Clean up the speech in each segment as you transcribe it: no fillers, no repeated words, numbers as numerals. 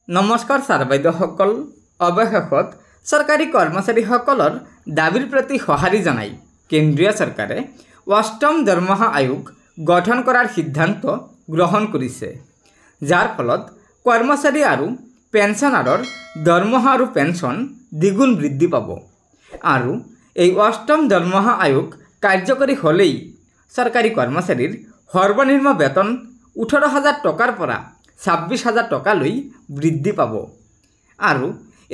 নমস্কাৰ ছাৰ বাইদেউসকল। অৱশেষত চৰকাৰী কৰ্মচাৰীসকলৰ দাবীৰ প্ৰতি সঁহাৰি জনাই কেন্দ্ৰীয় চৰকাৰে অষ্টম দৰমহা আয়োগ গঠন কৰাৰ সিদ্ধান্ত গ্ৰহণ কৰিছে, যাৰ ফলত কৰ্মচাৰী আৰু পেঞ্চনাৰৰ দৰমহা আৰু পেঞ্চন দ্বিগুণ বৃদ্ধি পাব। আৰু এই অষ্টম দৰমহা আয়োগ কাৰ্যকৰী হ'লেই চৰকাৰী কৰ্মচাৰীৰ সৰ্বনিম্ন বেতন 18,000 টকাৰ পৰা 26,000 টকালৈ বৃদ্ধি পাব। আৰু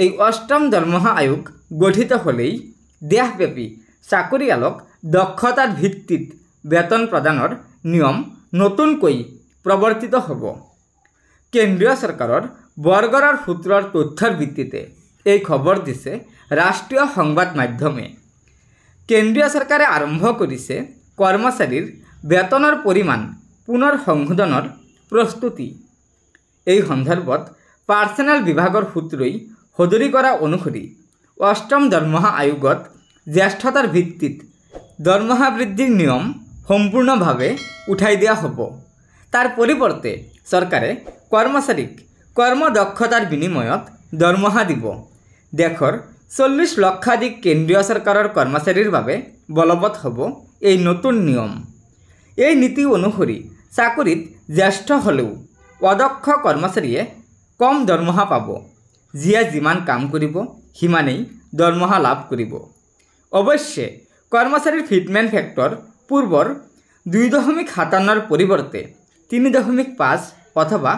এই অষ্টম দৰমহা আয়োগ গঠিত হ'লেই দেশব্যাপী চাকৰিয়ালক দক্ষতাৰ ভিত্তিত বেতন প্ৰদানৰ নিয়ম নতুনকৈ প্ৰৱৰ্তিত হ'ব। কেন্দ্ৰীয় চৰকাৰৰ বৰগড়ৰ সূত্ৰৰ তথ্যৰ ভিত্তিতে এই খবৰ দিছে ৰাষ্ট্ৰীয় সংবাদ মাধ্যমে। কেন্দ্ৰীয় চৰকাৰে আৰম্ভ কৰিছে কৰ্মচাৰীৰ বেতনৰ পৰিমাণ পুনৰ সংশোধনৰ প্ৰস্তুতি। এই সন্দৰ্ভত পাৰ্চনেল বিভাগৰ সূত্ৰই সদৰি কৰা অনুসৰি অষ্টম দৰমহা আয়োগত জ্যেষ্ঠতাৰ ভিত্তিত দৰমহা বৃদ্ধিৰ নিয়ম সম্পূৰ্ণভাৱে উঠাই দিয়া হ'ব। তাৰ পৰিৱৰ্তে চৰকাৰে কৰ্মচাৰীক কৰ্মদক্ষতাৰ বিনিময়ত দৰমহা দিব। দেশৰ 40 লক্ষাধিক কেন্দ্ৰীয় চৰকাৰৰ কৰ্মচাৰীৰ বাবে বলবৎ হ'ব এই নতুন নিয়ম। এই নীতি অনুসৰি চাকৰিত জ্যেষ্ঠ হ'লেও অদক্ষ কৰ্মচাৰীয়ে কম দৰমহা পাব, যিয়ে যিমান কাম কৰিব সিমানেই দৰমহা লাভ কৰিব। অৱশ্যে কৰ্মচাৰীৰ ফিটমেণ্ট ফেক্টৰ পূৰ্বৰ 2.57ৰ পৰিৱৰ্তে 3.5 অথবা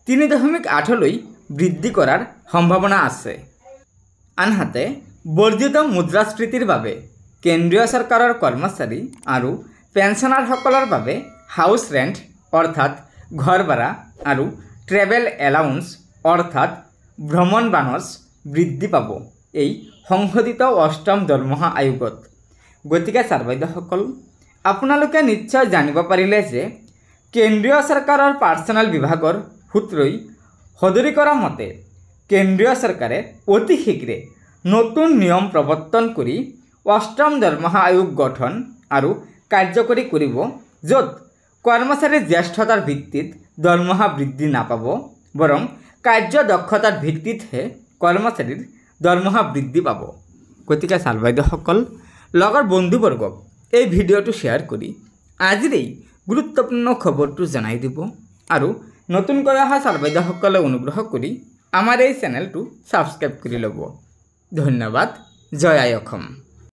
3.8লৈ বৃদ্ধি কৰাৰ সম্ভাৱনা আছে। আনহাতে বৰ্ধিত মুদ্ৰাস্ফীতিৰ বাবে কেন্দ্ৰীয় চৰকাৰৰ কৰ্মচাৰী আৰু পেঞ্চনাৰসকলৰ বাবে হাউচ ৰেণ্ট অৰ্থাৎ ঘৰ ভাড়া আৰু ট্ৰেভেল এলাউন্স অৰ্থাৎ ভ্ৰমণ বানচ বৃদ্ধি পাব এই সংশোধিত অষ্টম দৰমহা আয়োগত। গতিকে ছাৰ বাইদেউসকল, আপোনালোকে নিশ্চয় জানিব পাৰিলে যে কেন্দ্ৰীয় চৰকাৰৰ পাৰ্চনেল বিভাগৰ সূত্ৰই সদৰি কৰা মতে কেন্দ্ৰীয় চৰকাৰে অতি শীঘ্ৰে নতুন নিয়ম প্ৰৱৰ্তন কৰি অষ্টম দৰমহা আয়োগ গঠন আৰু কাৰ্যকৰী কৰিব, য'ত কৰ্মচাৰীৰ জ্যেষ্ঠতাৰ ভিত্তিত দৰমহা বৃদ্ধি নাপাব, বৰং কাৰ্য দক্ষতাৰ ভিত্তিতহে কৰ্মচাৰীৰ দৰমহা বৃদ্ধি পাব। গতিকে ছাৰ বাইদেউসকল, লগৰ বন্ধুবৰ্গক এই ভিডিঅ'টো শ্বেয়াৰ কৰি আজিৰ এই গুৰুত্বপূৰ্ণ খবৰটো জনাই দিব। আৰু নতুনকৈ অহা ছাৰ বাইদেউসকলে অনুগ্ৰহ কৰি আমাৰ এই চেনেলটো ছাবস্ক্ৰাইব কৰি ল'ব। ধন্যবাদ। জয় আই অসম।